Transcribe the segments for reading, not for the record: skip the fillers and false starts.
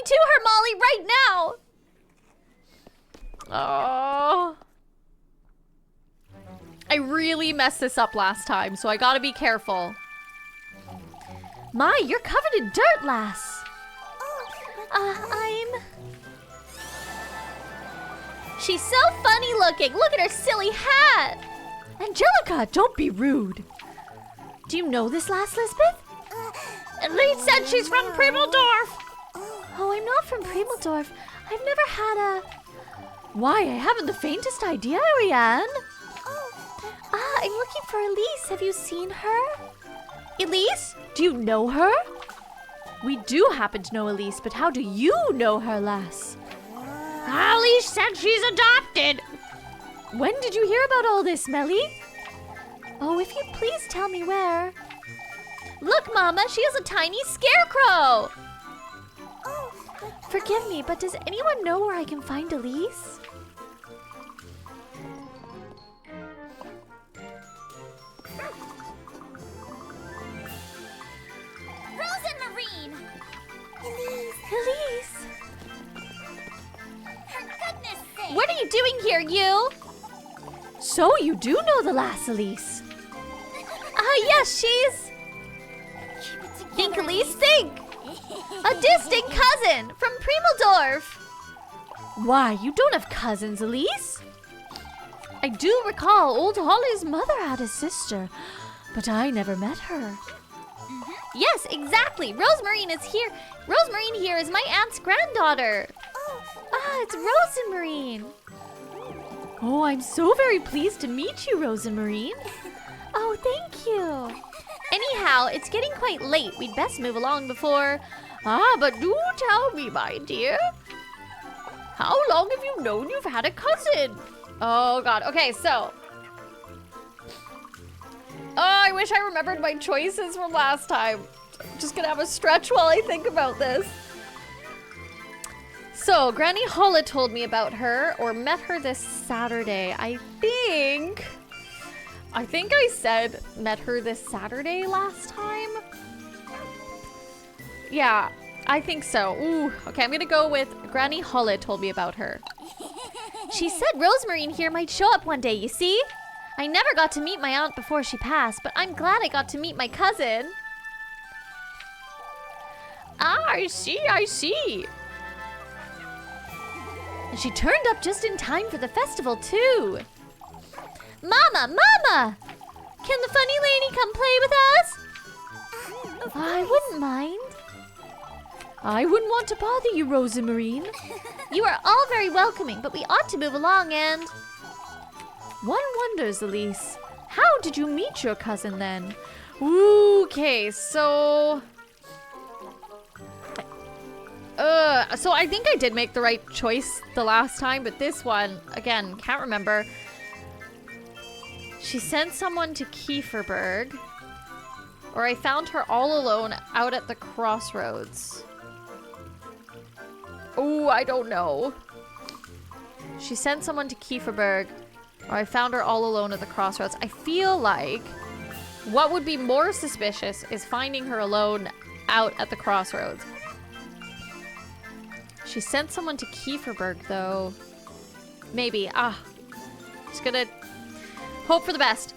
to her, Molly, right now. Oh. I really messed this up last time, so I gotta be careful. My, you're covered in dirt, lass. She's so funny looking. Look at her silly hat. Angelica, don't be rude. Do you know this lass, Lisbeth? Elise said she's from Primeldorf. Oh, I'm not from Primeldorf. I've never had a... Why, I haven't the faintest idea, Ariane. I'm looking for Elise. Have you seen her? Elise? Do you know her? We do happen to know Elise, but how do you know her, lass? Elise said she's adopted. When did you hear about all this, Melly? Oh, if you'd please tell me where. Look, Mama, she has a tiny scarecrow. Forgive me, but does anyone know where I can find Elise? Rose and Marine! Elise! For goodness sake! What are you doing here, you? So you do know the lass, Elise? Yes, she's... Think, Elise, think! A distant cousin from Primeldorf! Why, you don't have cousins, Elise? I do recall old Holly's mother had a sister, but I never met her. Yes, exactly. Rosemarine is here. Rosemarine here is my aunt's granddaughter. It's Rosemarine. Oh, I'm so very pleased to meet you, Rosemarine. Oh, thank you. Anyhow, it's getting quite late. We'd best move along before... but do tell me, my dear. How long have you known you've had a cousin? Oh, God. Okay, so... Oh, I wish I remembered my choices from last time. I'm just gonna have a stretch while I think about this. So, Granny Holla told me about her, or met her this Saturday. I think I said met her this Saturday last time. Yeah, I think so. Ooh, okay, I'm gonna go with Granny Holla told me about her. She said Rosemarine here might show up one day, you see? I never got to meet my aunt before she passed, but I'm glad I got to meet my cousin. I see. And she turned up just in time for the festival, too. Mama! Can the funny lady come play with us? I wouldn't mind. I wouldn't want to bother you, Rosemarine. You are all very welcoming, but we ought to move along and... One wonders, Elise, how did you meet your cousin then? Okay, so... So I think I did make the right choice the last time, but this one, again, can't remember. She sent someone to Kieferberg, or I found her all alone out at the crossroads. Oh, I don't know. She sent someone to Kieferberg, or I found her all alone at the crossroads. I feel like what would be more suspicious is finding her alone out at the crossroads. She sent someone to Kieferberg, though. Maybe. Just gonna hope for the best.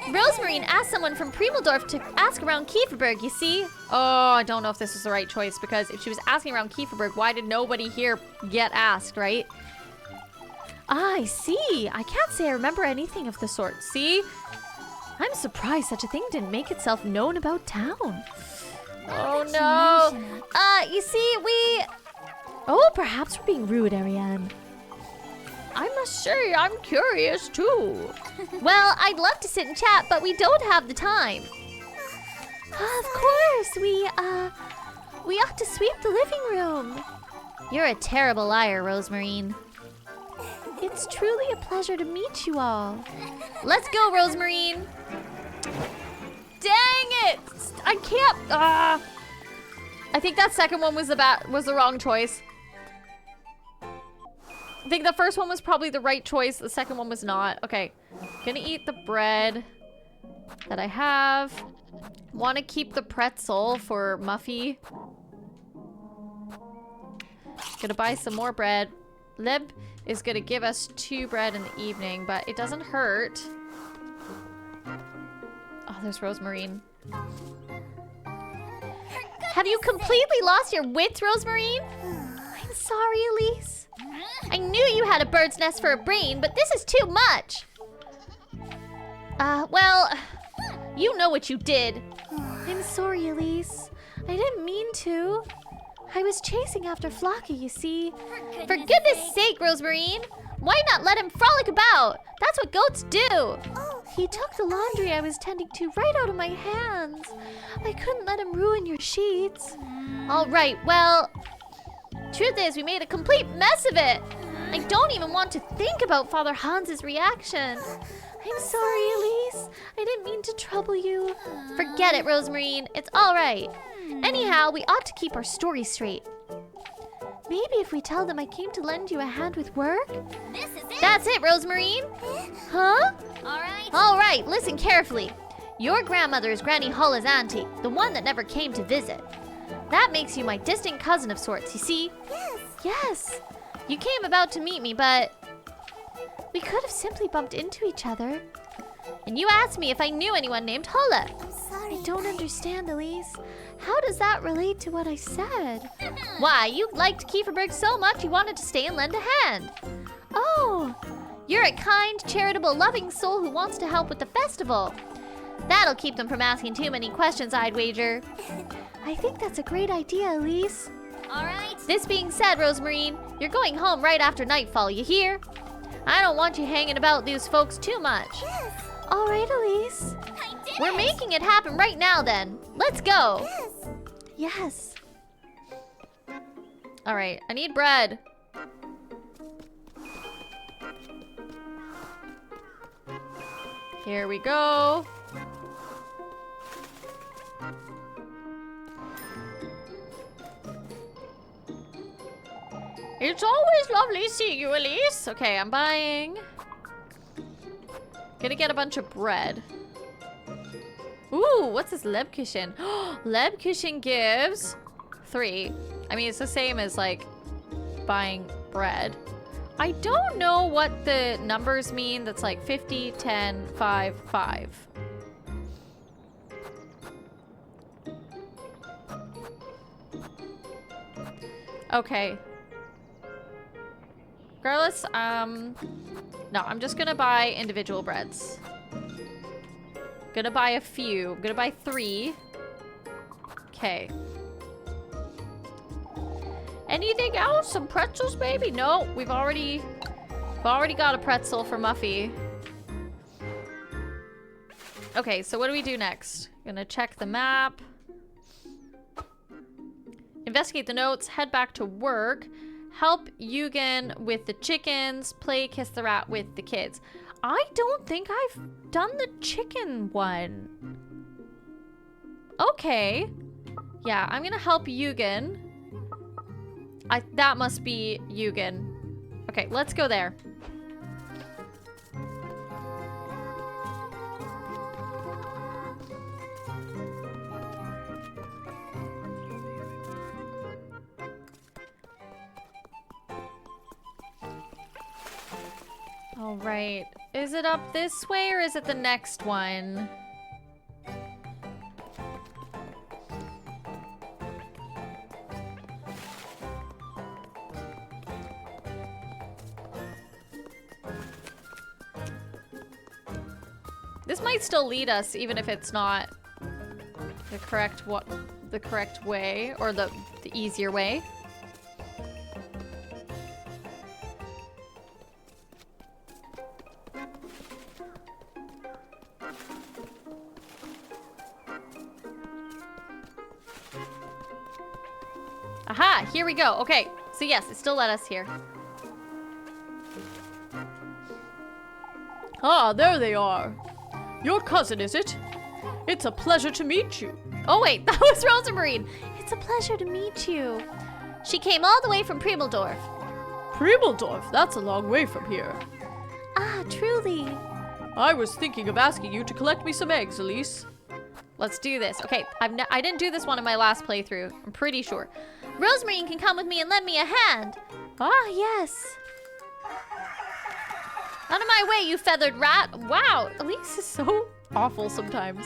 Rosemarine asked someone from Primeldorf to ask around Kieferberg, you see? Oh, I don't know if this was the right choice, because if she was asking around Kieferberg, why did nobody here get asked, right? I see. I can't say I remember anything of the sort. See? I'm surprised such a thing didn't make itself known about town. Oh, no. You see, we... Oh, perhaps we're being rude, Ariane. I must say, I'm curious, too. Well, I'd love to sit and chat, but we don't have the time. Of course, we ought to sweep the living room. You're a terrible liar, Rosemarine. It's truly a pleasure to meet you all. Let's go, Rosemarine. Dang it! I can't. I think that second one was the wrong choice. I think the first one was probably the right choice. The second one was not. Okay, gonna eat the bread that I have. Want to keep the pretzel for Muffy. Gonna buy some more bread. Lib is gonna give us 2 bread in the evening, but it doesn't hurt. Oh, there's Rosemarine. Have you completely lost your wits, Rosemarine? I'm sorry, Elise. I knew you had a bird's nest for a brain, but this is too much. Well, you know what you did. I'm sorry, Elise. I didn't mean to. I was chasing after Flocky, you see. For goodness sake, Rosemarine. Why not let him frolic about? That's what goats do. He took the laundry I was tending to right out of my hands. I couldn't let him ruin your sheets. All right, well, truth is we made a complete mess of it. I don't even want to think about Father Hans's reaction. I'm sorry, Elise. I didn't mean to trouble you. Forget it, Rosemarine. It's all right. Anyhow, we ought to keep our story straight. Maybe if we tell them I came to lend you a hand with work? This is it. That's it, Rosemarine. Huh? All right. All right, listen carefully. Your grandmother is Granny Hulla's auntie, the one that never came to visit. That makes you my distant cousin of sorts, you see? Yes. Yes. You came about to meet me, but we could have simply bumped into each other. And you asked me if I knew anyone named Hulla. I'm sorry. I don't understand, Elise. How does that relate to what I said? Why, you liked Kieferberg so much you wanted to stay and lend a hand. Oh, you're a kind, charitable, loving soul who wants to help with the festival. That'll keep them from asking too many questions, I'd wager. I think that's a great idea, Elise. All right. This being said, Rosemarine, you're going home right after nightfall, you hear? I don't want you hanging about these folks too much. Yes. All right, Elise. I did We're it. making it happen right now, then. Let's go. Yes. Yes. All right, I need bread. Here we go. It's always lovely seeing you, Elise. Okay, I'm buying. Gonna get a bunch of bread. Ooh, what's this Lebkuchen? Lebkuchen gives 3. I mean, it's the same as like buying bread. I don't know what the numbers mean. That's like 50, 10, 5, 5. Okay. Regardless, no, I'm just gonna buy individual breads. Gonna buy a few. I'm gonna buy 3. Okay. Anything else? Some pretzels, maybe? No, we've already got a pretzel for Muffy. Okay, so what do we do next? Gonna check the map. Investigate the notes, head back to work. Help Eugen with the chickens, play Kiss the Rat with the kids. I don't think I've done the chicken one. Okay. Yeah, I'm gonna help Eugen. That must be Eugen. Okay, let's go there. All right. Is it up this way or is it the next one? This might still lead us even if it's not the correct way or the easier way. Aha, here we go. Okay, so yes, it still led us here. Ah, there they are. Your cousin, is it? It's a pleasure to meet you. Oh wait, that was Rosemarine. It's a pleasure to meet you. She came all the way from Primeldorf. Primeldorf, that's a long way from here. Ah, truly. I was thinking of asking you to collect me some eggs, Elise. let's do this. Okay, I didn't do this one in my last playthrough. I'm pretty sure. Rosemary can come with me and lend me a hand. Ah, yes. Out of my way, you feathered rat. Wow, Elise is so awful sometimes.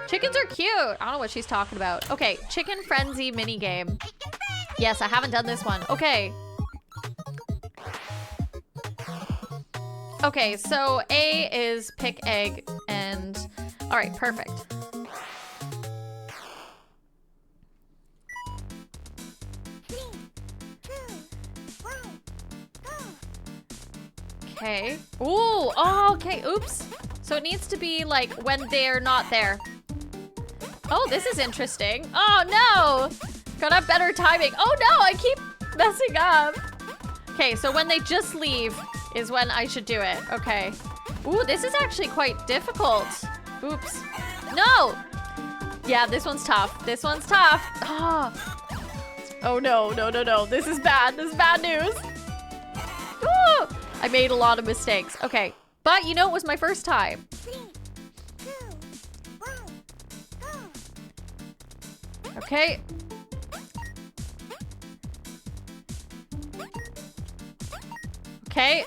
Chickens are cute. I don't know what she's talking about. Okay, chicken frenzy mini game. Yes, I haven't done this one. Okay. Okay, so A is pick egg and... All right, perfect. Okay. Ooh, oh, okay, oops. So it needs to be like when they're not there. Oh, this is interesting. Oh no! Gotta have better timing. Oh no, I keep messing up. Okay, so when they just leave is when I should do it. Okay. Ooh, this is actually quite difficult. Oops. No! Yeah, this one's tough. This one's tough. Oh no, no, no, no. This is bad. This is bad news. Ooh! I made a lot of mistakes. Okay. But you know, it was my first time. 3, 2, 1, go. Okay. Okay.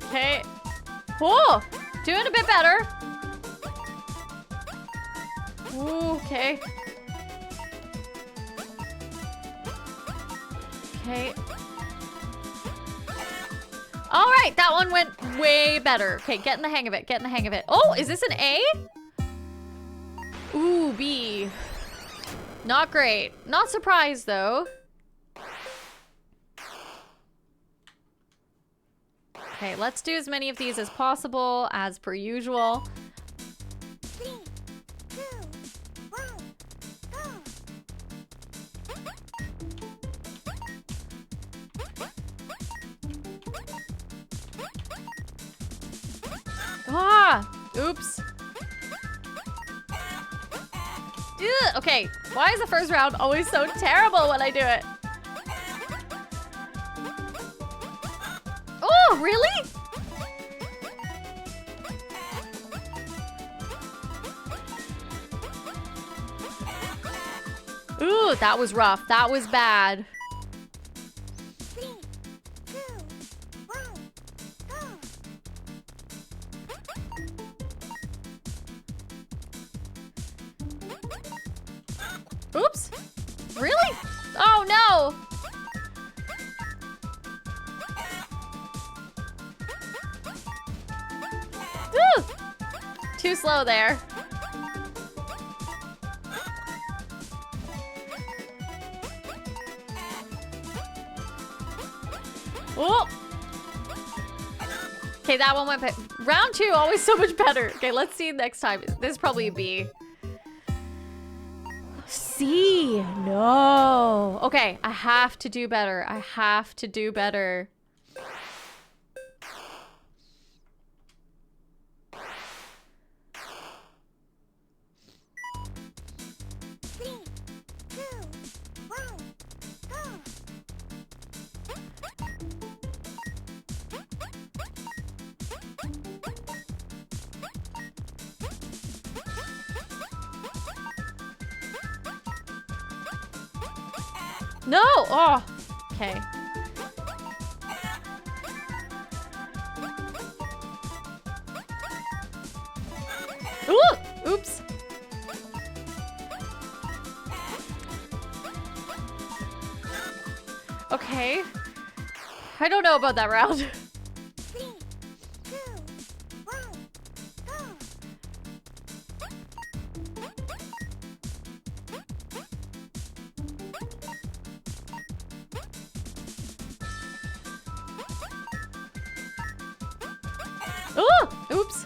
Okay. Whoa! Doing a bit better. Ooh, okay. Okay. All right, that one went way better. Okay, getting the hang of it, getting the hang of it. Oh, is this an A? Ooh, B. Not great. Not surprised, though. Okay, let's do as many of these as possible, as per usual. 3, 2, 1, go. Ah! Oops. Ugh, okay, why is the first round always so terrible when I do it? Oh, really? Ooh, that was rough. That was bad. 3, 2, 1, go. Oops. Really? Oh, no. Ooh. Too slow there. Oh. Okay, that one went round 2, always so much better. Okay, let's see next time. This is probably a B. C. No. Okay, I have to do better. I have to do better. No! Oh! Okay. Ooh! Oops. Okay. I don't know about that round. 3, 2, 1, go. Ooh! Oops.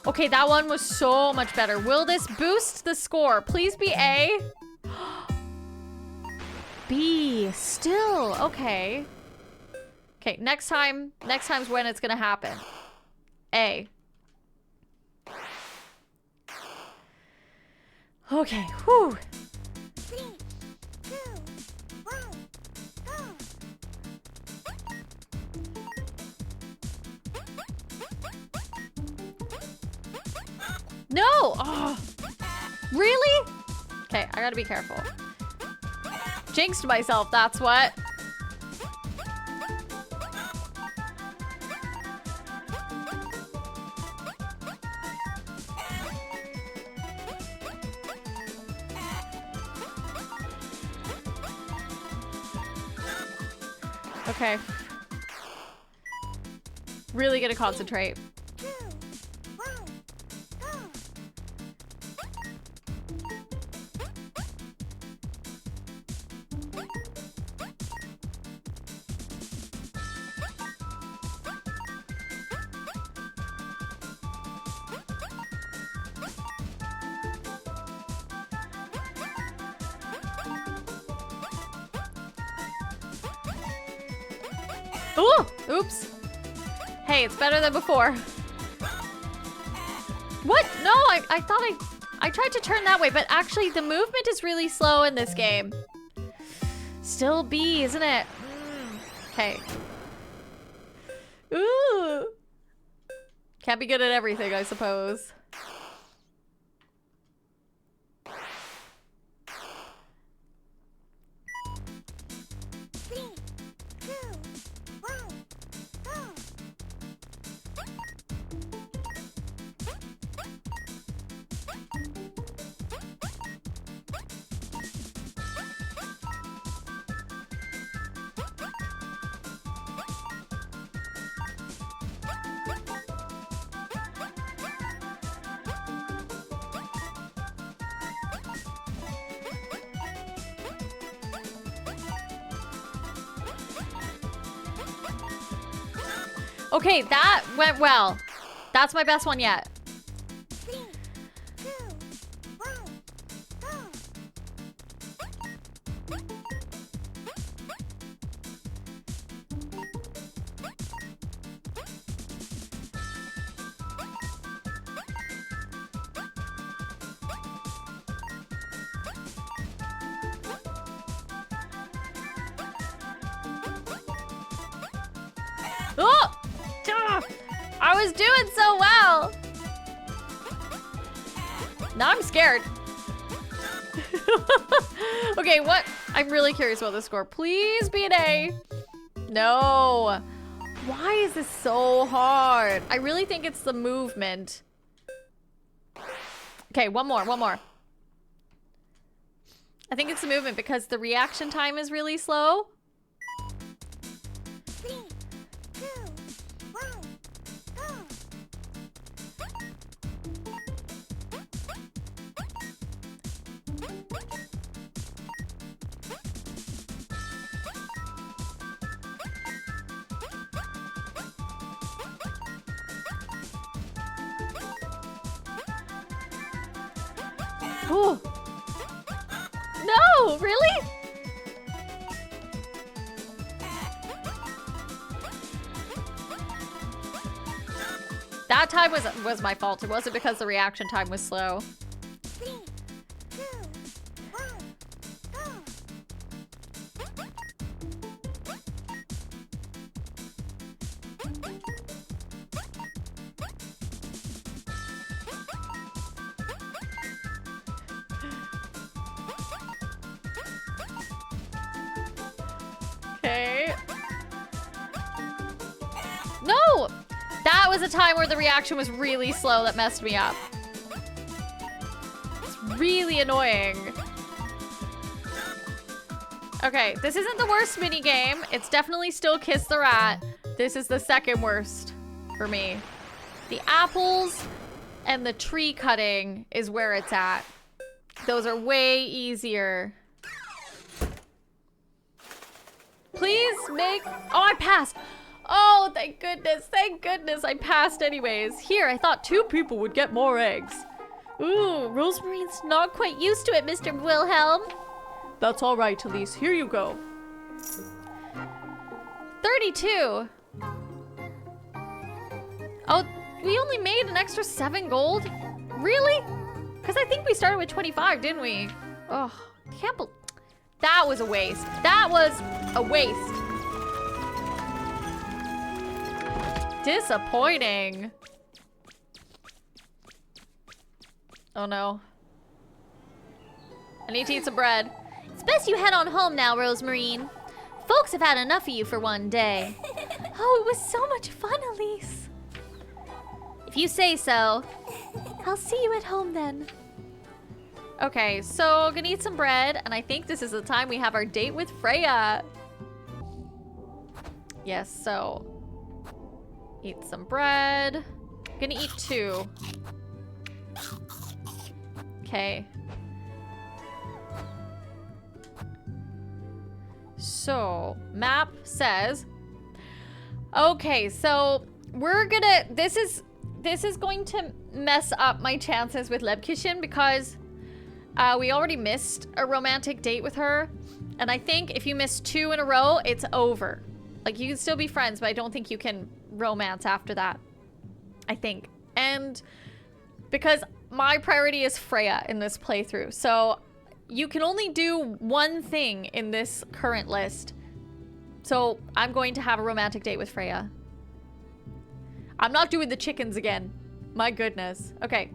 Okay, that one was so much better. Will this boost the score? Please be A. B. Still. Okay. Okay, next time's when it's gonna happen. A. Okay, whew. 3, 2, 1, go! No! Oh. Really? Okay, I gotta be careful. Jinxed myself, that's what. Okay. Really gonna concentrate. 2, 1, go! Ooh! Oops. Hey, it's better than before. What? No, I thought I tried to turn that way, but actually the movement is really slow in this game. Still B, isn't it? Okay. Ooh. Can't be good at everything, I suppose. Three, two, one, go! Okay, that went well. That's my best one yet. 3, 2, 1, go! Oh! Duh! I was doing so well. Now I'm scared. Okay, what? I'm really curious about this score. Please be an A. No. Why is this so hard? I really think it's the movement. Okay, one more. I think it's the movement because the reaction time is really slow. 3, 2, 1, go! Ooh. No, really? That time was my fault. It wasn't because the reaction time was slow. 3, 2, 1, go! Okay. No! That was a time where the reaction was really slow that messed me up. It's really annoying. Okay, this isn't the worst mini game. It's definitely still Kiss the Rat. This is the second worst for me. The apples and the tree cutting is where it's at. Those are way easier. Please make... Oh, I passed. Oh, thank goodness. Thank goodness I passed anyways. Here, I thought 2 people would get more eggs. Ooh, Rosemarine's not quite used to it, Mr. Wilhelm. That's all right, Elise. Here you go. 30 32. Oh, we only made an extra 7 gold? Really? Because I think we started with 25, didn't we? Oh, can't believe... That was a waste. That was a waste. Disappointing. Oh no. I need to eat some bread. It's best you head on home now, Rosemarine. Folks have had enough of you for one day. Oh, it was so much fun, Elise. If you say so. I'll see you at home then. Okay, so gonna eat some bread, and I think this is the time we have our date with Freya. Yes, so eat some bread. Gonna eat 2. Okay. So, map says, okay, so we're gonna, this is going to mess up my chances with Lebkishin because we already missed a romantic date with her. And I think if you miss 2 in a row, it's over. Like, you can still be friends, but I don't think you can romance after that. I think. And because my priority is Freya in this playthrough. So you can only do one thing in this current list. So I'm going to have a romantic date with Freya. I'm not doing the chickens again. My goodness. Okay.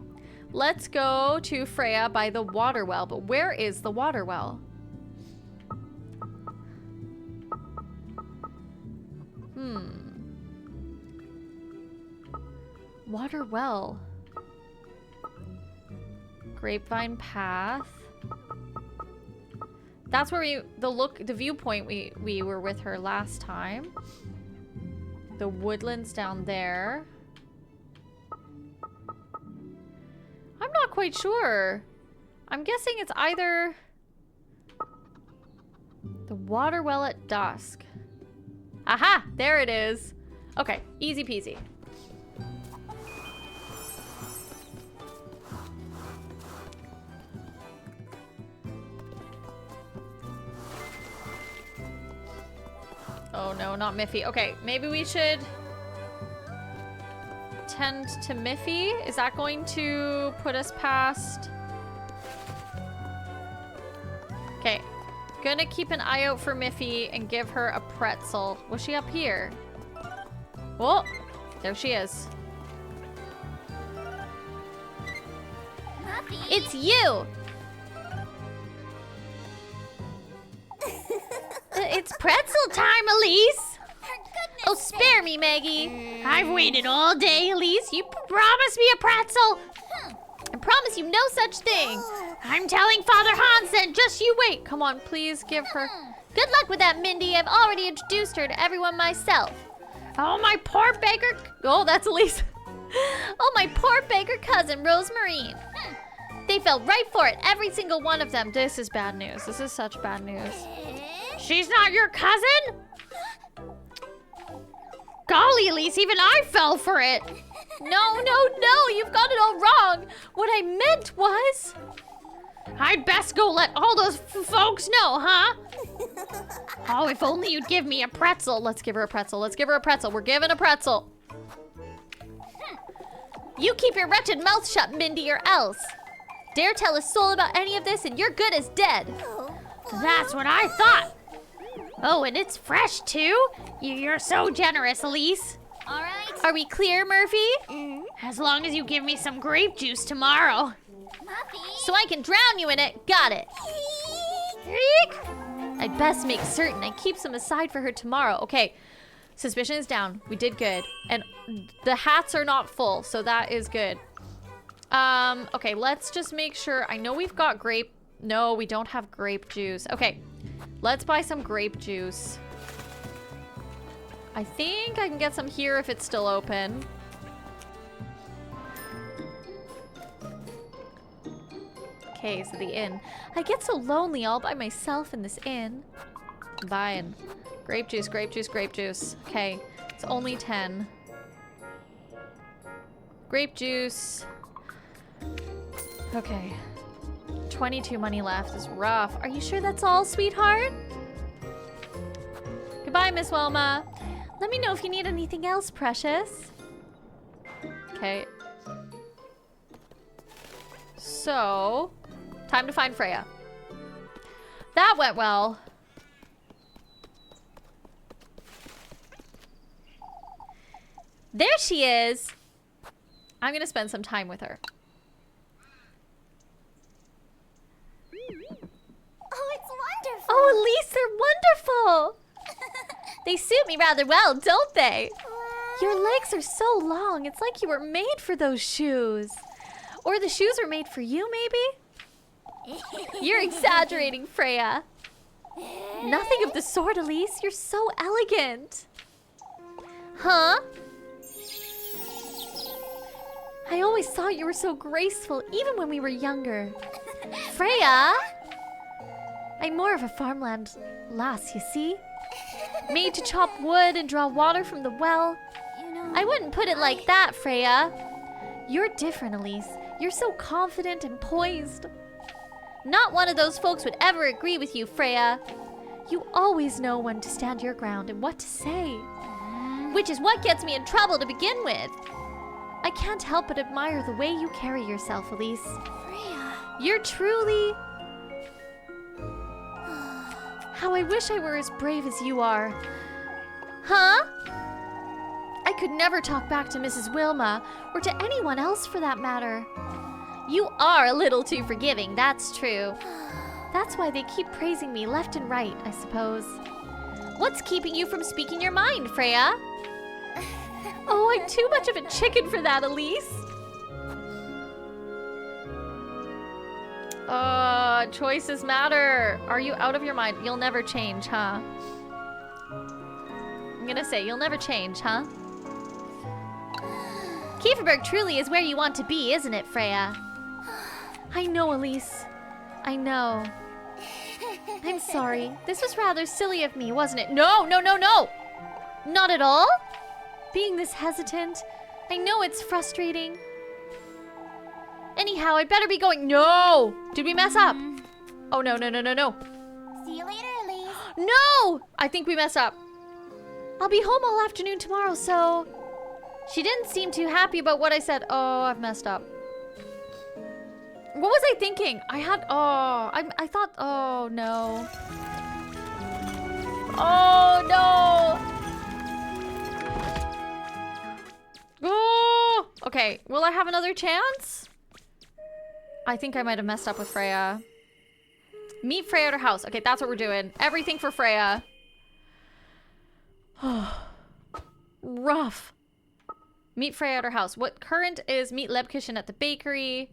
Let's go to Freya by the water well. But where is the water well? Water well. Grapevine path. That's where the viewpoint we were with her last time. The woodlands down there. I'm not quite sure. I'm guessing it's either the water well at dusk. Aha! There it is. Okay, easy peasy. Oh no, not Miffy. Okay, maybe we should tend to Miffy. Is that going to put us past? Okay, gonna keep an eye out for Miffy and give her a pretzel. Was she up here? Oh, there she is. Muffy. It's you! It's pretzel time, Elise! For goodness Oh, spare me, Maggie. I've waited all day, Elise. You promised me a pretzel. I promise you no such thing. I'm telling Father Hans then. Just you wait. Come on, please give her. Good luck with that, Mindy. I've already introduced her to everyone myself. Oh, my poor beggar. Oh, that's Elise. Oh, my poor beggar cousin, Rosemarine. They fell right for it, every single one of them. This is bad news. This is such bad news. She's not your cousin? Golly, Elise, even I fell for it. No, you've got it all wrong. What I meant was... I'd best go let all those folks know, huh? Oh, if only you'd give me a pretzel. Let's give her a pretzel. Let's give her a pretzel. We're giving a pretzel. You keep your wretched mouth shut, Mindy, or else. Dare tell a soul about any of this and you're good as dead. That's what I thought. Oh, and it's fresh, too? You're so generous, Elise. All right. Are we clear, Murphy? As long as you give me some grape juice tomorrow. Muffy. So I can drown you in it. Got it. Eek. I'd best make certain I keep some aside for her tomorrow. Okay, suspicion is down. We did good. And the hats are not full, so that is good. Okay, let's just make sure. I know we've got grape. No, we don't have grape juice. Okay, let's buy some grape juice. I think I can get some here if it's still open. Okay, so the inn. I get so lonely all by myself in this inn. I'm buying grape juice, grape juice, grape juice. Okay, it's only 10. Grape juice. Okay. 22 money left is rough. Are you sure that's all, sweetheart? Goodbye, Miss Wilma. Let me know if you need anything else, precious. Okay. So, time to find Freya. That went well. There she is. I'm gonna spend some time with her. Oh, it's wonderful. Oh, Elise, they're wonderful. They suit me rather well, don't they? Your legs are so long. It's like you were made for those shoes. Or the shoes were made for you, maybe? You're exaggerating, Freya. Nothing of the sort, Elise. You're so elegant. Huh? I always thought you were so graceful, even when we were younger. Freya? I'm more of a farmland lass, you see? Made to chop wood and draw water from the well. You know, I wouldn't put it like that, Freya. You're different, Elise. You're so confident and poised. Not one of those folks would ever agree with you, Freya. You always know when to stand your ground and what to say. Which is what gets me in trouble to begin with. I can't help but admire the way you carry yourself, Elise. Freya. You're truly... How I wish I were as brave as you are. Huh? I could never talk back to Mrs. Wilma, or to anyone else for that matter. You are a little too forgiving, that's true. That's why they keep praising me left and right, I suppose. What's keeping you from speaking your mind, Freya? Oh, I'm too much of a chicken for that, Elise. Choices matter. Are you out of your mind? You'll never change, huh? I'm gonna say, you'll never change, huh? Kieferberg truly is where you want to be, isn't it, Freya? I know, Elise. I know. I'm sorry. This was rather silly of me, wasn't it? No, no, no, no! Not at all? Being this hesitant, I know it's frustrating. Anyhow, I'd better be going. No! Did we mess up? Oh, no, no, no, no, no. See you later, Elise. No! I think we messed up. I'll be home all afternoon tomorrow, so... She didn't seem too happy about what I said. Oh, I've messed up. What was I thinking? I had... Oh, I thought... Oh, no. Oh, no! Oh! Okay, will I have another chance? I think I might have messed up with Freya. Meet Freya at her house. Okay, that's what we're doing. Everything for Freya. Rough. Meet Freya at her house. What current is meet Lebkuchen at the bakery.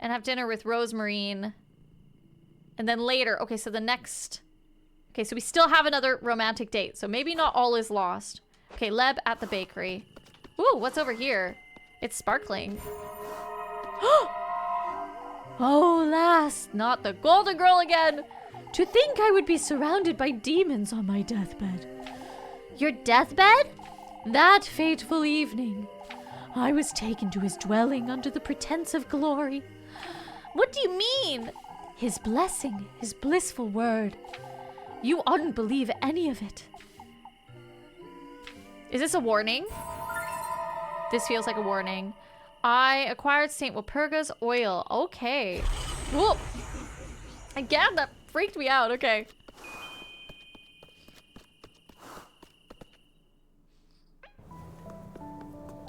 And have dinner with Rosemarine. And then later. Okay, so the next... Okay, so we still have another romantic date. So maybe not all is lost. Okay, Leb at the bakery. Ooh, what's over here? It's sparkling. Oh, lass, not the golden girl again. To think I would be surrounded by demons on my deathbed. Your deathbed? That fateful evening, I was taken to his dwelling under the pretense of glory. What do you mean? His blessing, his blissful word. You oughtn't believe any of it. Is this a warning? This feels like a warning. I acquired St. Walpurga's oil. Okay. Whoa. Again, that freaked me out. Okay.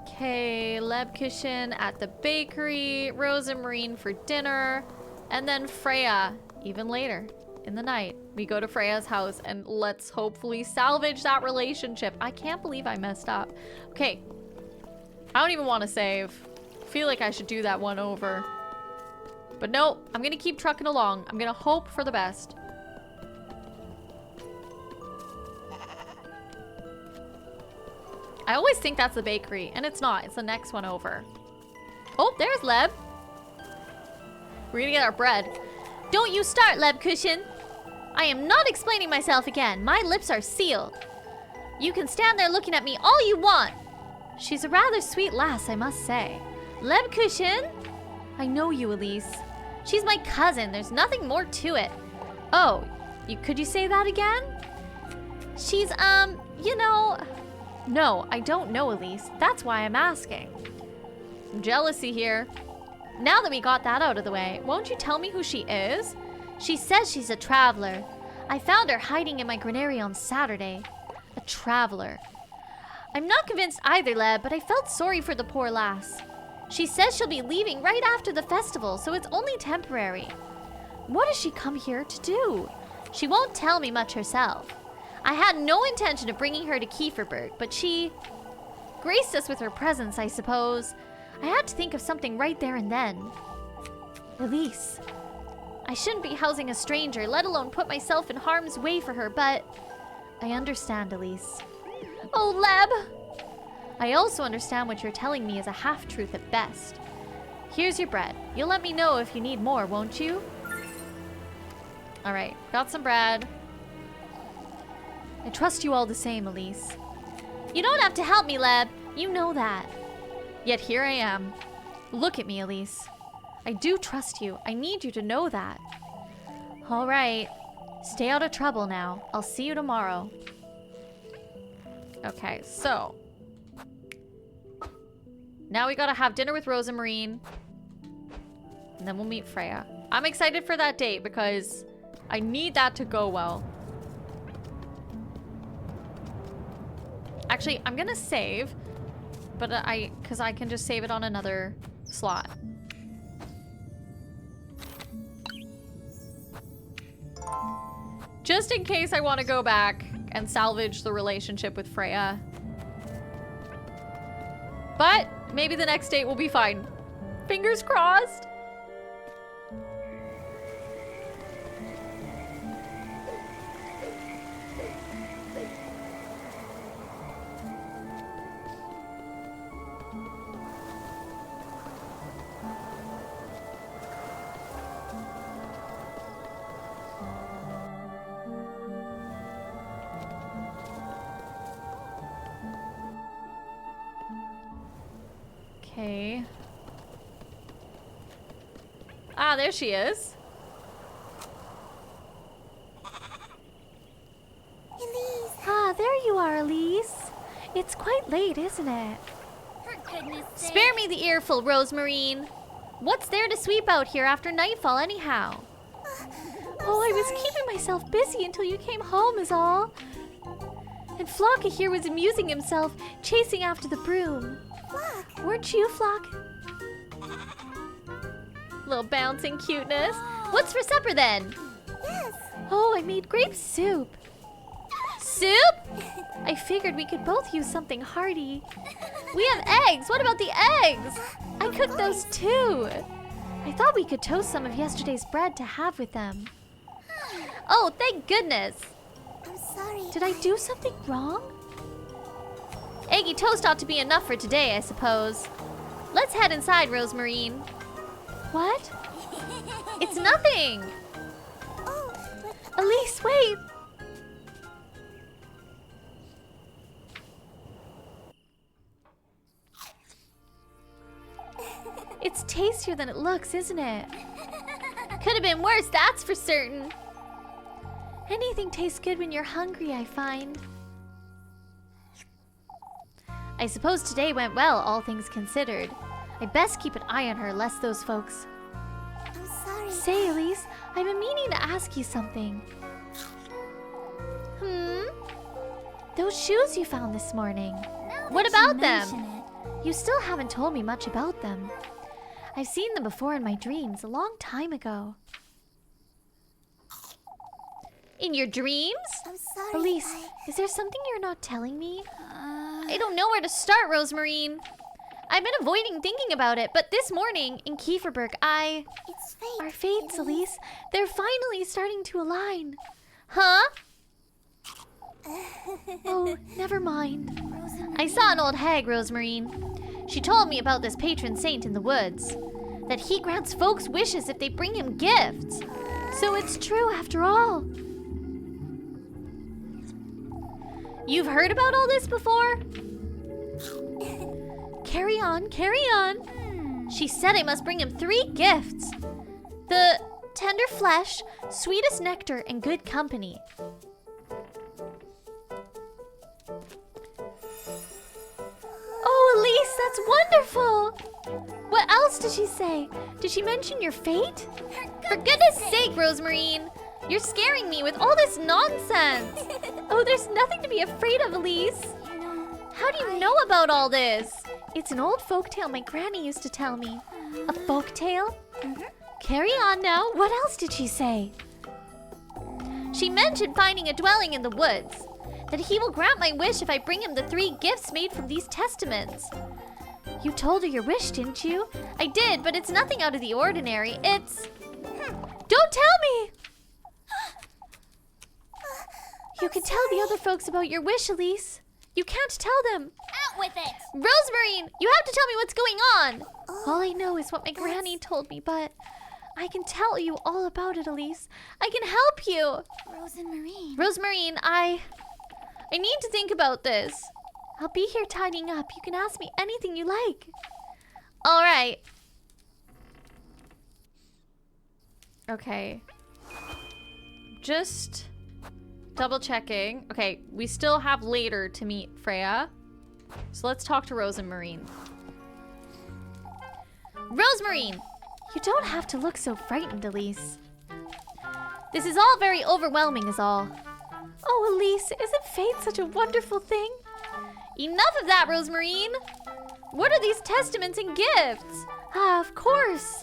Okay, Lebkuchen at the bakery, Rosemarine for dinner, and then Freya, even later in the night. We go to Freya's house and let's hopefully salvage that relationship. I can't believe I messed up. Okay. I don't even want to save. I feel like I should do that one over. But no, I'm gonna keep trucking along. I'm gonna hope for the best. I always think that's the bakery, and it's not. It's the next one over. Oh, there's Leb. We're gonna get our bread. Don't you start, Lebkuchen. I am not explaining myself again. My lips are sealed. You can stand there looking at me all you want. She's a rather sweet lass, I must say. Lebkuchen? I know you, Elise. She's my cousin. There's nothing more to it. Oh, could you say that again? She's, You know... No, I don't know, Elise. That's why I'm asking. Jealousy here. Now that we got that out of the way, won't you tell me who she is? She says she's a traveler. I found her hiding in my granary on Saturday. A traveler. I'm not convinced either, Leb, but I felt sorry for the poor lass. She says she'll be leaving right after the festival, so it's only temporary. What does she come here to do? She won't tell me much herself. I had no intention of bringing her to Kieferberg, but she graced us with her presence, I suppose. I had to think of something right there and then. Elise, I shouldn't be housing a stranger, let alone put myself in harm's way for her, but I understand, Elise. Oh, Leb! I also understand what you're telling me is a half-truth at best. Here's your bread. You'll let me know if you need more, won't you? Alright, got some bread. I trust you all the same, Elise. You don't have to help me, Leb. You know that. Yet here I am. Look at me, Elise. I do trust you. I need you to know that. All right. Stay out of trouble now. I'll see you tomorrow. Okay, so. Now we gotta have dinner with Rosa Marine. And then we'll meet Freya. I'm excited for that date because I need that to go well. Actually, I'm gonna save, but because I can just save it on another slot. Just in case I want to go back and salvage the relationship with Freya. But maybe the next date will be fine. Fingers crossed. Okay. Ah, there she is. Elise. Ah, there you are, Elise. It's quite late, isn't it? For goodness sake. Spare me the earful, Rosemarine. What's there to sweep out here after nightfall anyhow? Oh, I was keeping myself busy until you came home is all. And Flocka here was amusing himself, chasing after the broom. Flock. Weren't you, Flock? Little bouncing cuteness. What's for supper then? Yes. Oh, I made grape soup. Soup? I figured we could both use something hearty. We have eggs. What about the eggs? I cooked those too. I thought we could toast some of yesterday's bread to have with them. Oh, thank goodness. I'm sorry. Did I do something wrong? Eggy toast ought to be enough for today, I suppose. Let's head inside, Rosemarine. What? It's nothing. Oh, but Elise, wait. It's tastier than it looks, isn't it? Could have been worse, that's for certain. Anything tastes good when you're hungry, I find. I suppose today went well, all things considered. I'd best keep an eye on her, lest those folks... I'm sorry. Say, Elise, I've been meaning to ask you something. Those shoes you found this morning. Now What that you about them? mention it. You still haven't told me much about them. I've seen them before in my dreams, a long time ago. In your dreams? I'm sorry. Elise, is there something you're not telling me? I I don't know where to start, Rosemarine. I've been avoiding thinking about it, but this morning in Kieferberg, It's fate. Our fates, Elise, they're finally starting to align. Huh? Oh, never mind. I saw an old hag, Rosemarine. She told me about this patron saint in the woods. That he grants folks wishes if they bring him gifts. So it's true after all. You've heard about all this before? Carry on, carry on. She said I must bring him 3 gifts. The tender flesh, sweetest nectar, and good company. That's wonderful! What else did she say? Did she mention your fate? For goodness sake, Rosemarine! You're scaring me with all this nonsense! Oh, there's nothing to be afraid of, Elise! How do you know about all this? It's an old folktale my granny used to tell me. A folktale? Carry on now. What else did she say? She mentioned finding a dwelling in the woods. That he will grant my wish if I bring him the 3 gifts made from these testaments. You told her your wish, didn't you? I did, but it's nothing out of the ordinary. It's... Don't tell me! You can tell the other folks about your wish, Elise. You can't tell them. Out with it! Rosemarine, you have to tell me what's going on. All I know is what my granny told me, but I can tell you all about it, Elise. I can help you. Rosemarine. Rosemarine, I need to think about this. I'll be here tidying up. You can ask me anything you like. All right. Okay. Just double checking. Okay, we still have later to meet Freya. So let's talk to Rosemarine. Rosemarine! You don't have to look so frightened, Elise. This is all very overwhelming is all. Oh, Elise, isn't fate such a wonderful thing? Enough of that, Rosemarine! What are these testaments and gifts? Ah, of course!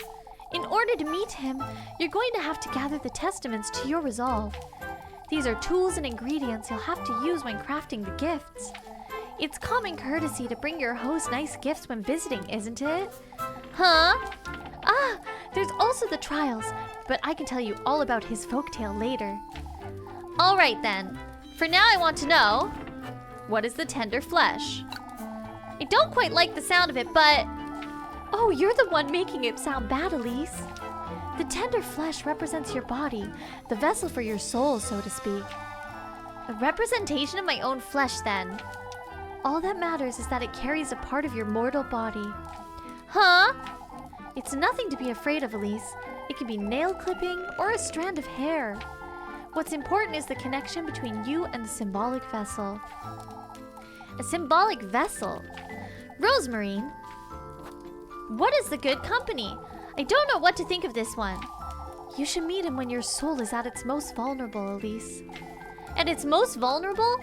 In order to meet him, you're going to have to gather the testaments to your resolve. These are tools and ingredients you'll have to use when crafting the gifts. It's common courtesy to bring your host nice gifts when visiting, isn't it? Huh? Ah, there's also the trials, but I can tell you all about his folktale later. All right then. For now I want to know, what is the tender flesh? I don't quite like the sound of it, but... Oh, you're the one making it sound bad, Elise. The tender flesh represents your body, the vessel for your soul, so to speak. A representation of my own flesh, then. All that matters is that it carries a part of your mortal body. Huh? It's nothing to be afraid of, Elise. It can be nail clipping or a strand of hair. What's important is the connection between you and the symbolic vessel. A symbolic vessel? Rosemarine? What is the good company? I don't know what to think of this one. You should meet him when your soul is at its most vulnerable, Elise. At its most vulnerable?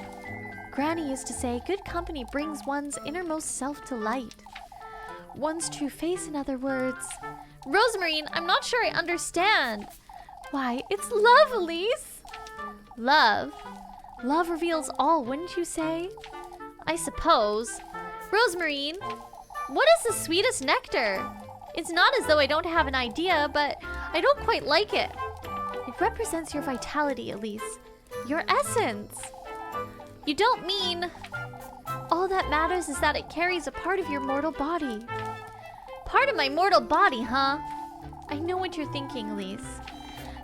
Granny used to say good company brings one's innermost self to light. One's true face, in other words. Rosemarine, I'm not sure I understand. Why, it's love, Elise. Love? Love reveals all, wouldn't you say? I suppose. Rosemarine, what is the sweetest nectar? It's not as though I don't have an idea, but I don't quite like it. It represents your vitality, Elise. Your essence. You don't mean... All that matters is that it carries a part of your mortal body. Part of my mortal body, huh? I know what you're thinking, Elise.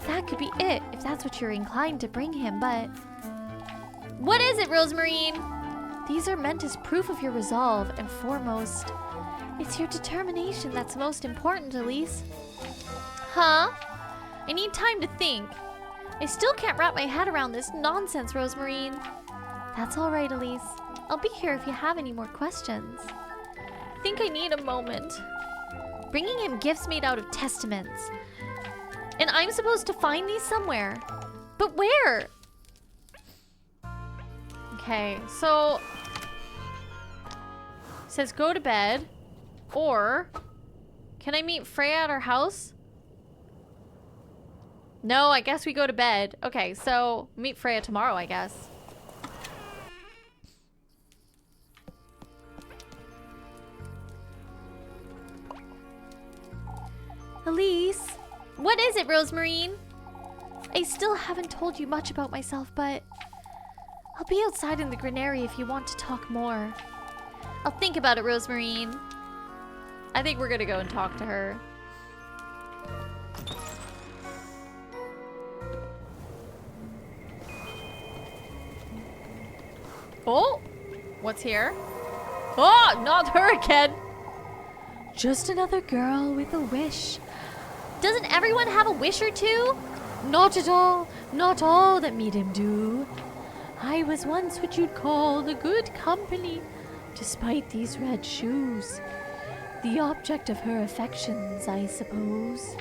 That could be it, if that's what you're inclined to bring him, but... What is it, Rosemarine? These are meant as proof of your resolve, and foremost... It's your determination that's most important, Elise. Huh? I need time to think. I still can't wrap my head around this nonsense, Rosemarine. That's all right, Elise. I'll be here if you have any more questions. I think I need a moment. Bringing him gifts made out of testaments. And I'm supposed to find these somewhere. But where? Okay, so... It says go to bed. Or... Can I meet Freya at her house? No, I guess we go to bed. Okay, so meet Freya tomorrow, I guess. Elise, what is it, Rosemarine? I still haven't told you much about myself, but I'll be outside in the granary if you want to talk more. I'll think about it, Rosemarine. I think we're gonna go and talk to her. Oh, what's here? Oh, not her again. Just another girl with a wish. Doesn't everyone have a wish or two? Not at all, not all that meet him do. I was once what you'd call the good company, Despite these red shoes. The object of her affections, I suppose.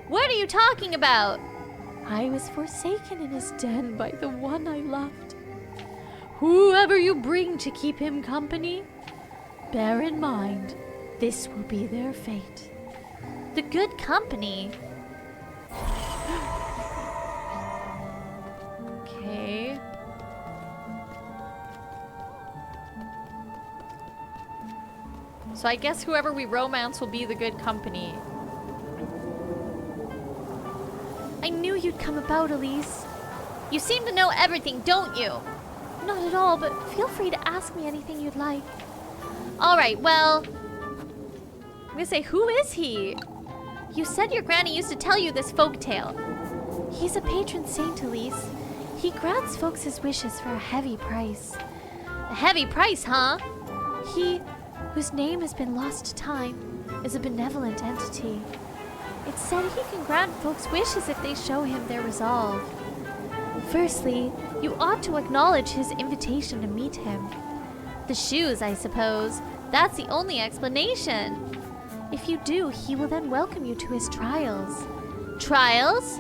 What are you talking about? I was forsaken in his den by the one I loved. Whoever you bring to keep him company, bear in mind, this will be their fate. The good company? Okay. So I guess whoever we romance will be the good company. I knew you'd come about, Elise. You seem to know everything, don't you? Not at all, but feel free to ask me anything you'd like. Alright, well... I'm gonna say, who is he? You said your granny used to tell you this folk tale. He's a patron saint, Elise. He grants folks his wishes for a heavy price. A heavy price, huh? He, whose name has been lost to time, is a benevolent entity. It's said he can grant folks wishes if they show him their resolve. Firstly, you ought to acknowledge his invitation to meet him. The shoes, I suppose. That's the only explanation. If you do, he will then welcome you to his trials. Trials?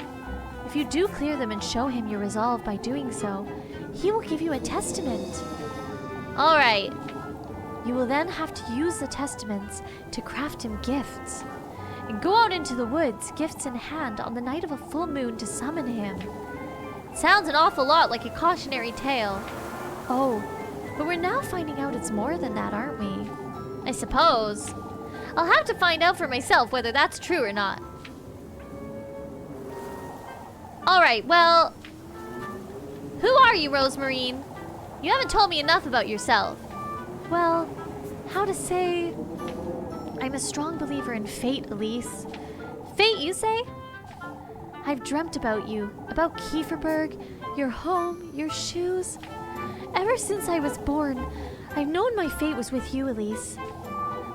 If you do clear them and show him your resolve by doing so, he will give you a testament. All right. You will then have to use the testaments to craft him gifts. And go out into the woods, gifts in hand, on the night of a full moon to summon him. Sounds an awful lot like a cautionary tale. Oh, but we're now finding out it's more than that, aren't we? I suppose. I'll have to find out for myself whether that's true or not. Alright, well... Who are you, Rosemarine? You haven't told me enough about yourself. Well, how to say... I'm a strong believer in fate, Elise. Fate, you say? I've dreamt about you, about Kieferberg, your home, your shoes. Ever since I was born, I've known my fate was with you, Elise.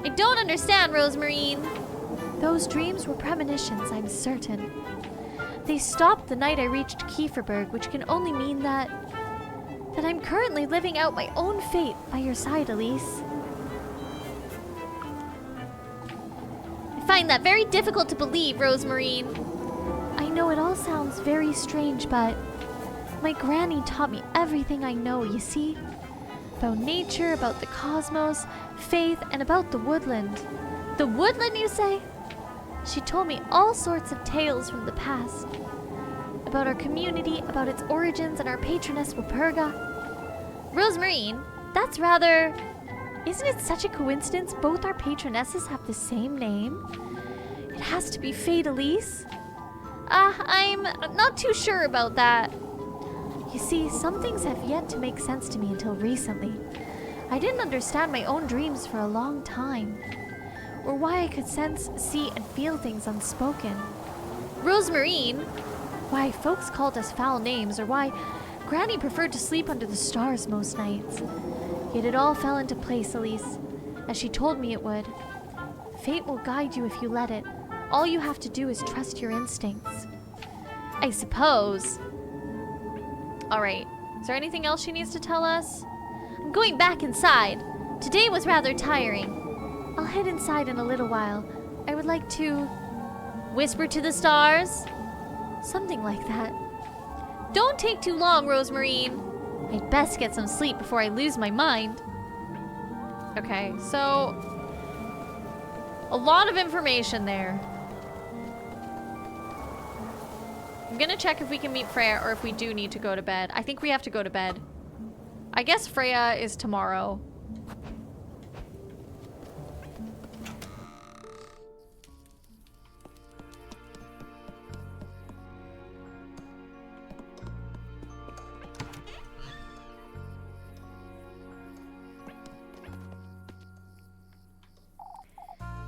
I don't understand, Rosemarine. Those dreams were premonitions, I'm certain. They stopped the night I reached Kieferberg, which can only mean that I'm currently living out my own fate by your side, Elise. I find that very difficult to believe, Rosemarine. I know it all sounds very strange, but my granny taught me everything I know, you see? About nature, about the cosmos, faith, and about the woodland. The woodland, you say? She told me all sorts of tales from the past. About our community, about its origins, and our patroness Walpurga. Rosemarine, that's rather... Isn't it such a coincidence both our patronesses have the same name? It has to be fate, Elise. I'm not too sure about that. You see, some things have yet to make sense to me until recently. I didn't understand my own dreams for a long time. Or why I could sense, see, and feel things unspoken. Rosemarine? Why folks called us foul names, or why Granny preferred to sleep under the stars most nights. Yet it all fell into place, Elise, as she told me it would. Fate will guide you if you let it. All you have to do is trust your instincts. I suppose. Alright, is there anything else she needs to tell us? I'm going back inside. Today was rather tiring. I'll head inside in a little while. I would like to... whisper to the stars? Something like that. Don't take too long, Rosemarine. I'd best get some sleep before I lose my mind. Okay, so... a lot of information there. I'm gonna check if we can meet Freya or if we do need to go to bed. I think we have to go to bed. I guess Freya is tomorrow.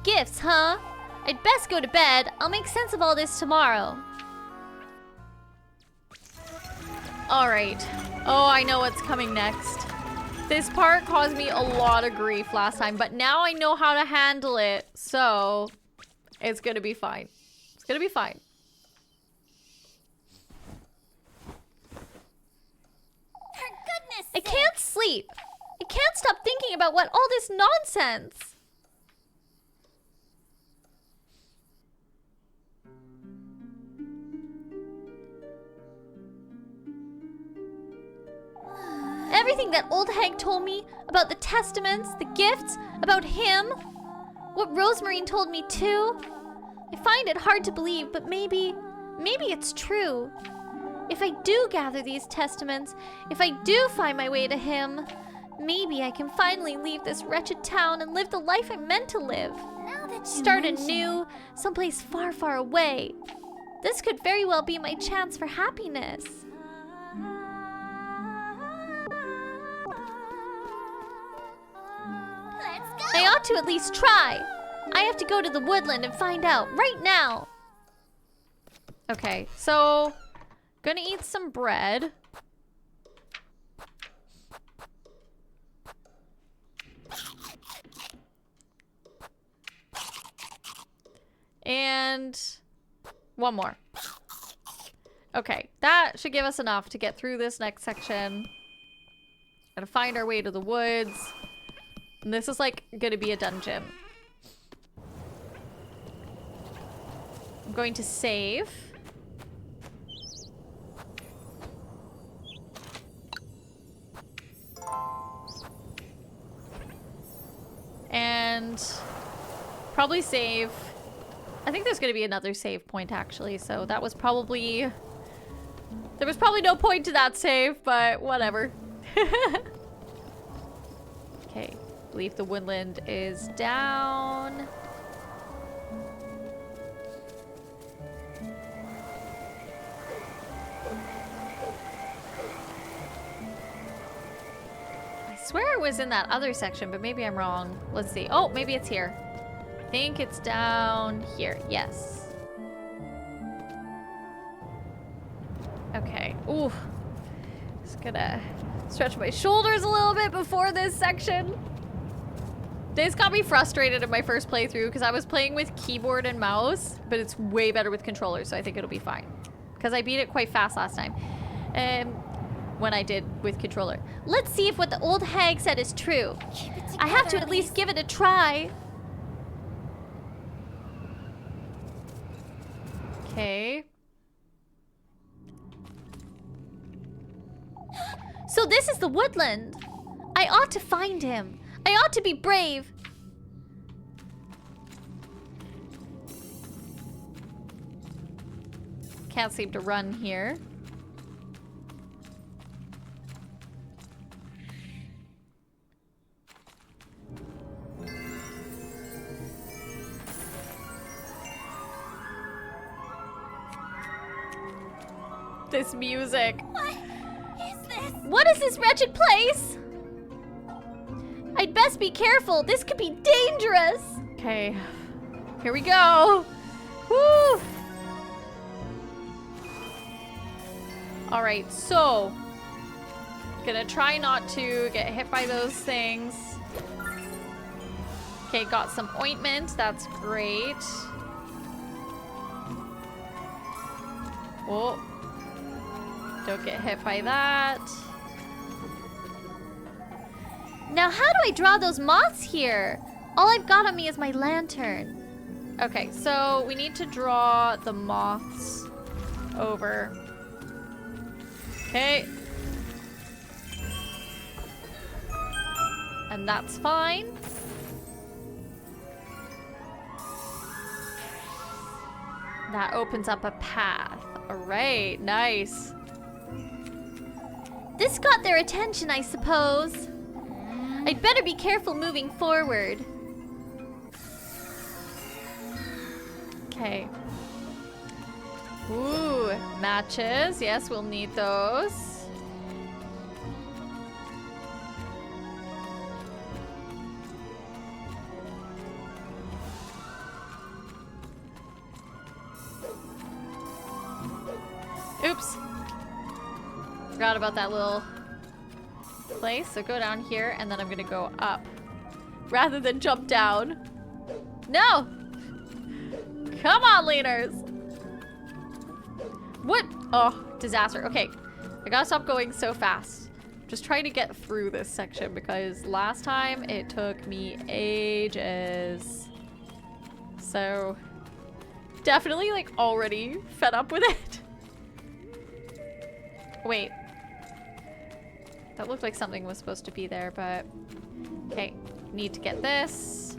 Gifts, huh? I'd best go to bed. I'll make sense of all this tomorrow. Alright. Oh, I know what's coming next. This part caused me a lot of grief last time, but now I know how to handle it. So, it's gonna be fine. It's gonna be fine. For goodness I can't sleep. I I can't stop thinking about what all this nonsense. Everything that old hag told me about the testaments, the gifts, about him, what Rosemarine told me too. I find it hard to believe, but maybe it's true. If I do gather these testaments, if I do find my way to him, maybe I can finally leave this wretched town and live the life I'm meant to live. Now that you Start mention anew, someplace far, far away. This could very well be my chance for happiness. Let's go. I ought to at least try. I have to go to the woodland and find out right now. Okay, so gonna eat some bread. And one more. Okay, that should give us enough to get through this next section. Gotta find our way to the woods. And this is like gonna be a dungeon. I'm going to save. And probably save. I think there's gonna be another save point actually, so that was probably... There was probably no point to that save, but whatever. Okay, I believe the woodland is down. I swear it was in that other section, but maybe I'm wrong. Let's see. Oh, maybe it's here. I think it's down here. Yes. Okay. Ooh. Just gonna stretch my shoulders a little bit before this section. This got me frustrated in my first playthrough because I was playing with keyboard and mouse, but it's way better with controllers, so I think it'll be fine. Because I beat it quite fast last time. When I did with controller. Let's see if what the old hag said is true. Keep it I have to together, at least give it a try. Okay. So this is the woodland. I ought to find him. I ought to be brave. Can't seem to run here. This music. What is this? What is this wretched place? I'd best be careful. This could be dangerous. Okay, here we go. Woo! All right, so gonna try not to get hit by those things. Okay, got some ointment. That's great. Oh. Don't get hit by that. Now, how do I draw those moths here? All I've got on me is my lantern. Okay, so we need to draw the moths over. Okay. And that's fine. That opens up a path. All right, nice. This got their attention, I suppose. I'd better be careful moving forward. Okay. Ooh, matches. Yes, we'll need those. Oops. Forgot about that little place. So go down here, and then I'm gonna go up. Rather than jump down. No! Come on, leenerz! What? Oh, disaster. Okay. I gotta stop going so fast. Just trying to get through this section because last time it took me ages. So definitely like already fed up with it. Wait. That looked like something was supposed to be there, but okay. Need to get this.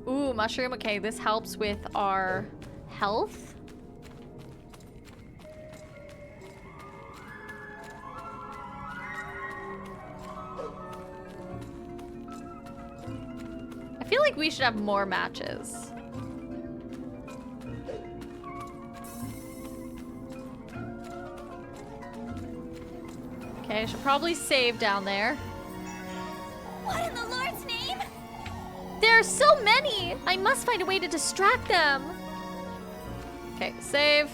Ooh, mushroom. Okay, this helps with our health. I feel like we should have more matches. Okay, I should probably save down there. What in the Lord's name? There are so many! I must find a way to distract them. Okay, save.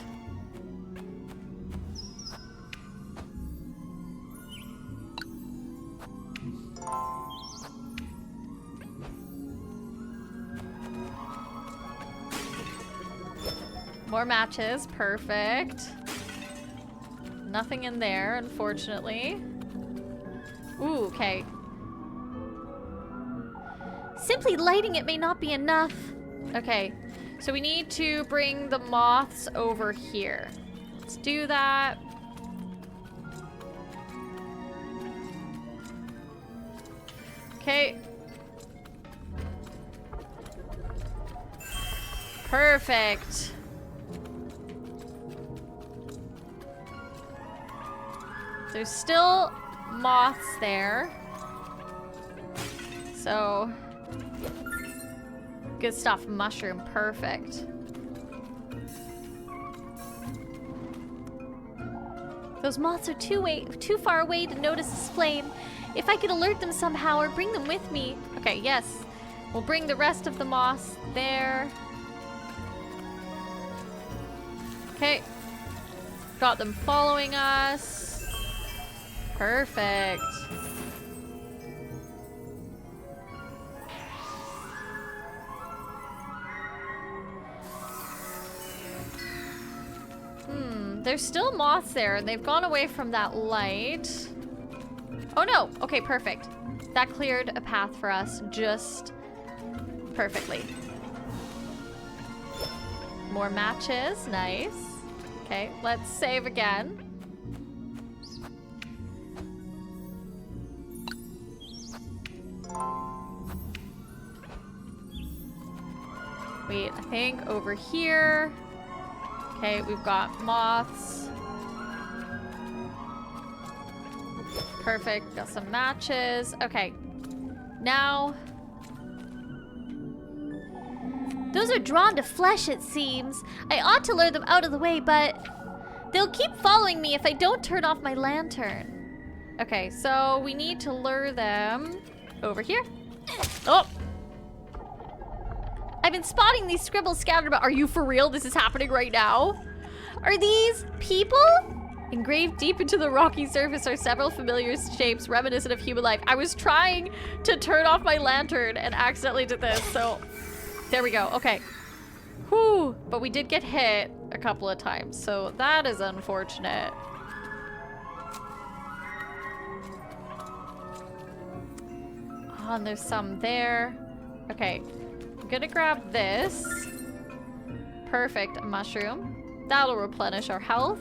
More matches, perfect. Nothing in there, unfortunately. Ooh, okay. Simply lighting it may not be enough. Okay, so we need to bring the moths over here. Let's do that. Okay. Perfect. There's still moths there. So, good stuff. Mushroom, perfect. Those moths are too far away to notice this flame. If I could alert them somehow or bring them with me. Okay, yes. We'll bring the rest of the moths there. Okay. Got them following us. Perfect. There's still moths there, and they've gone away from that light. Oh no! Okay, perfect. That cleared a path for us just perfectly. More matches, nice. Okay, let's save again. Wait, I think over here. Okay, we've got moths. Perfect, got some matches. Okay, now. Those are drawn to flesh, it seems. I ought to lure them out of the way, but they'll keep following me if I don't turn off my lantern. Okay, so we need to lure them over here. Oh! I've been spotting these scribbles scattered about. Are you for real? This is happening right now? Are these people? Engraved deep into the rocky surface are several familiar shapes reminiscent of human life. I was trying to turn off my lantern and accidentally did this, so there we go. Okay. Whew. But we did get hit a couple of times, so that is unfortunate. Oh, and there's some there. Okay. I'm gonna grab this. Perfect, a mushroom. That'll replenish our health.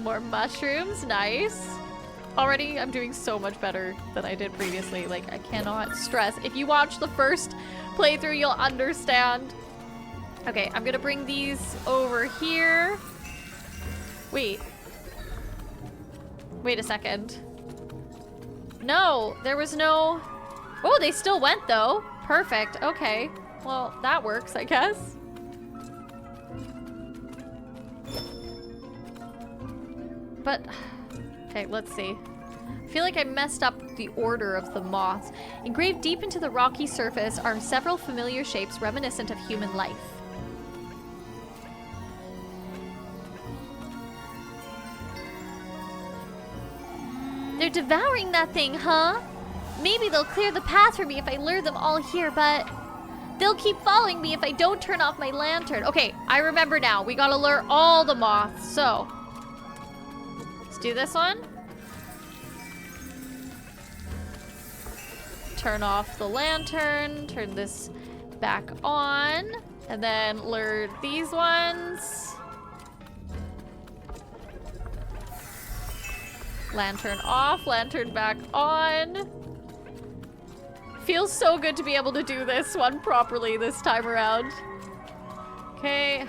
More mushrooms, nice. Already, I'm doing so much better than I did previously. Like, I cannot stress. If you watch the first playthrough, you'll understand. Okay, I'm gonna bring these over here. Wait. Wait a second. No, there was no... Oh, they still went though. Perfect, okay. Well, that works, I guess. But, okay, let's see. I feel like I messed up the order of the moths. Engraved deep into the rocky surface are several familiar shapes reminiscent of human life. They're devouring that thing, huh? Maybe they'll clear the path for me if I lure them all here, but they'll keep following me if I don't turn off my lantern. Okay, I remember now. We gotta lure all the moths, so do this one. Turn off the lantern, turn this back on, and then lure these ones. Lantern off, lantern back on. Feels so good to be able to do this one properly this time around. Okay.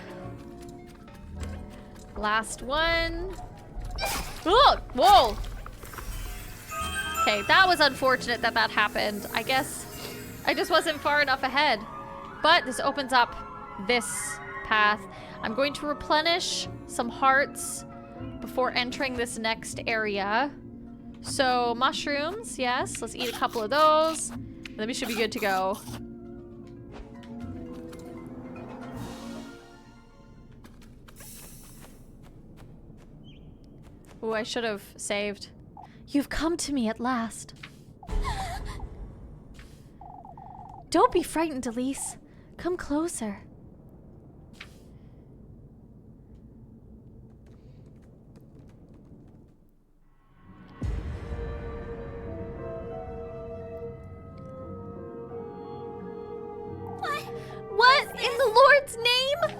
Last one. Oh, whoa. Okay, that was unfortunate that that happened. I guess I just wasn't far enough ahead. But this opens up this path. I'm going to replenish some hearts before entering this next area. So, mushrooms, yes. Let's eat a couple of those. And then we should be good to go. Ooh, I should have saved. You've come to me at last. Don't be frightened, Elise. Come closer. What in the Lord's name?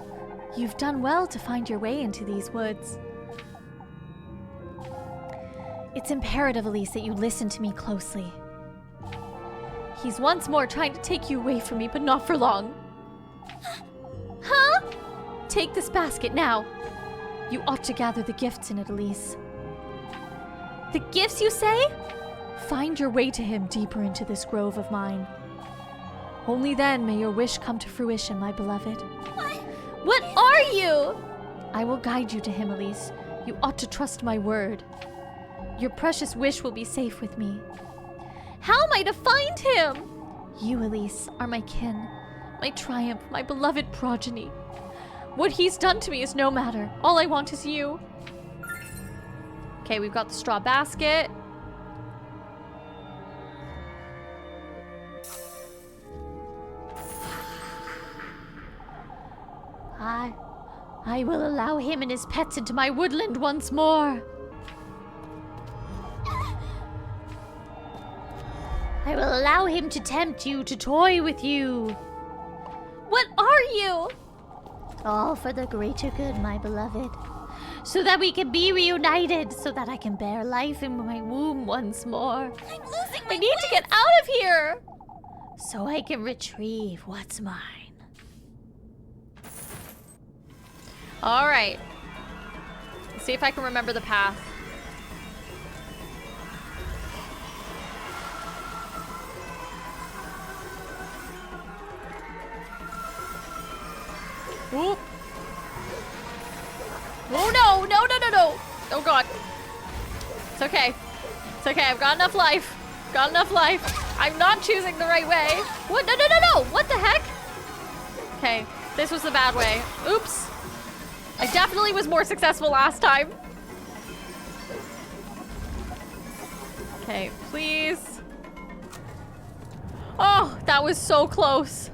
You've done well to find your way into these woods. It's imperative, Elise, that you listen to me closely. He's once more trying to take you away from me, but not for long. Huh? Take this basket now. You ought to gather the gifts in it, Elise. The gifts, you say? Find your way to him deeper into this grove of mine. Only then may your wish come to fruition, my beloved. What are you? I will guide you to him, Elise. You ought to trust my word. Your precious wish will be safe with me. How am I to find him? You, Elise, are my kin, my triumph, my beloved progeny. What he's done to me is no matter. All I want is you. Okay, we've got the straw basket. I will allow him and his pets into my woodland once more. I will allow him to tempt you, to toy with you. What are you? All for the greater good, my beloved. So that we can be reunited, so that I can bear life in my womb once more. I'm losing my I need to get out of here. So I can retrieve what's mine. All right. Let's see if I can remember the path. Whoop. Oh no, no, no, no, no. Oh god. It's okay. It's okay, I've got enough life. Got enough life. I'm not choosing the right way. What? No, no, no, no. What the heck? Okay, this was the bad way. Oops. I definitely was more successful last time. Okay, please. Oh, that was so close.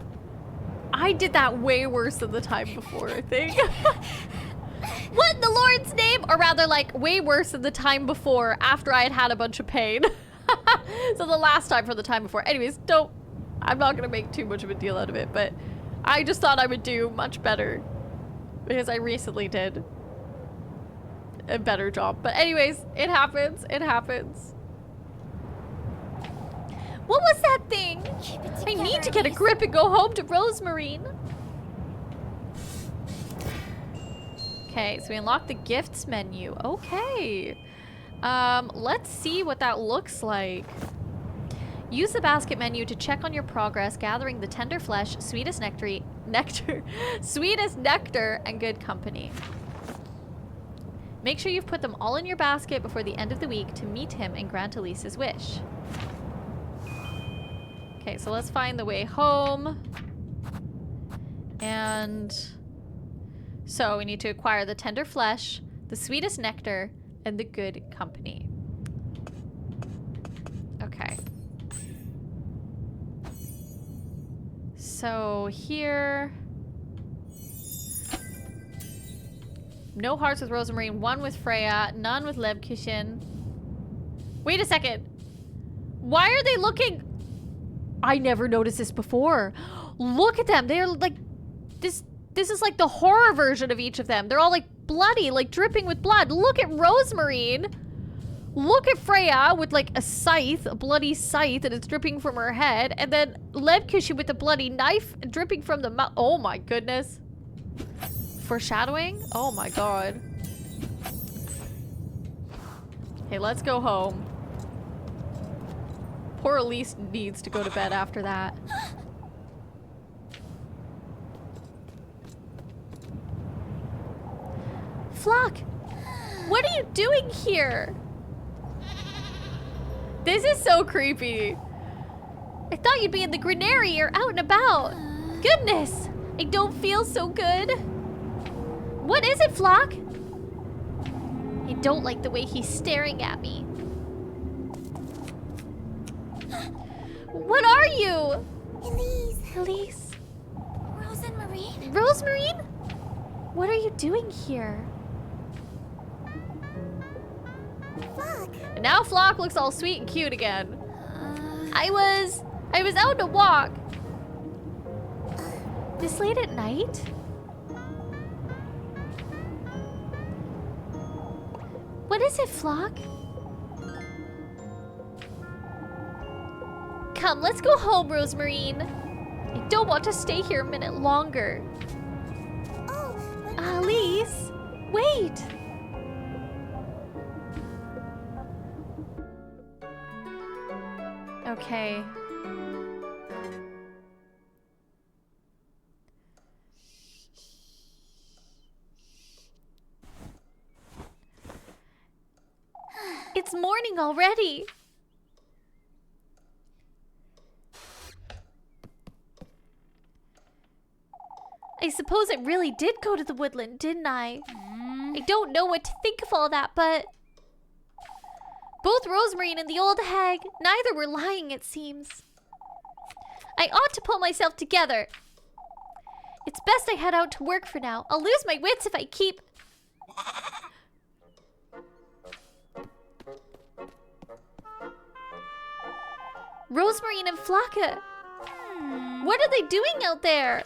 I did that way worse than the time before, I think. What in the Lord's name? Or rather, like, way worse than the time before after I had had a bunch of pain. So the last time for the time before. Anyways, I'm not gonna make too much of a deal out of it, but I just thought I would do much better. Because I recently did a better job. But anyways, it happens. It happens. What was that thing? I need to get a grip and go home to Rosemarine. Okay, so we unlocked the gifts menu. Okay. Let's see what that looks like. Use the basket menu to check on your progress, gathering the tender flesh, sweetest nectar, and good company. Make sure you've put them all in your basket before the end of the week to meet him and grant Elise's wish. Okay, so let's find the way home. And so we need to acquire the tender flesh, the sweetest nectar, and the good company. Okay. So here No hearts with Rosemarine, 1 with Freya, none with Lebkuchen. Wait a second. Why are they looking... I never noticed this before. Look at them. They're like... This is like the horror version of each of them. They're all like bloody, like dripping with blood. Look at Rosemarine. Look at Freya with like a scythe, a bloody scythe, and it's dripping from her head. And then Lebkuchen with a bloody knife dripping from the mouth. Oh my goodness. Foreshadowing? Oh my god. Hey, let's go home. Poor Elise needs to go to bed after that. Flock! What are you doing here? This is so creepy. I thought you'd be in the granary or out and about. Goodness! I don't feel so good. What is it, Flock? I don't like the way he's staring at me. What are you? Elise. Elise? Rose and Marine? Rosemarine? What are you doing here? Flock. And now Flock looks all sweet and cute again. I was out to walk. This late at night? What is it, Flock? Come, let's go home, Rosemarine. I don't want to stay here a minute longer. Oh, but Elise, wait. Okay. It's morning already. I suppose it really did go to the woodland, didn't I? I don't know what to think of all that, but... Both Rosemarine and the old hag, neither were lying, it seems. I ought to pull myself together. It's best I head out to work for now. I'll lose my wits if I keep... Rosemarine and Flocka. What are they doing out there?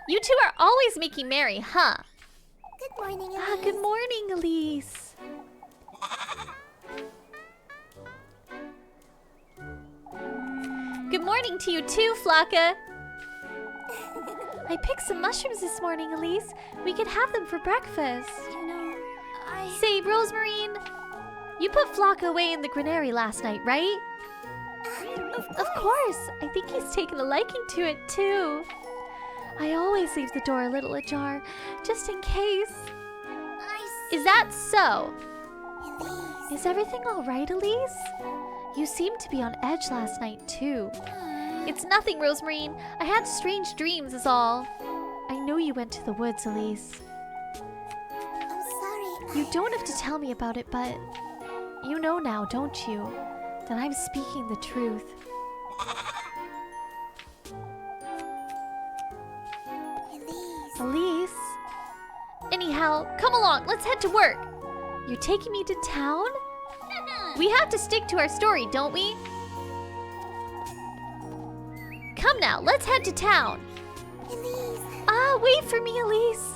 You two are always making merry, huh? good morning, Elise. Ah, good morning, Elise. Good morning to you too, Flocka. I picked some mushrooms this morning, Elise. We could have them for breakfast. You know, Say, Rosemarine, you put Flocka away in the granary last night, right? Of course. I think he's taken a liking to it too. I always leave the door a little ajar, just in case. Is that so? Elise. Is everything all right, Elise? You seemed to be on edge last night too. It's nothing, Rosemarine. I had strange dreams is all. I know you went to the woods, Elise. I'm sorry. You don't have to tell me about it, but you know now, don't you, that I'm speaking the truth. Elise? Anyhow, come along, let's head to work. You're taking me to town? We have to stick to our story, don't we? Come now, let's head to town. Elise. Ah, wait for me, Elise.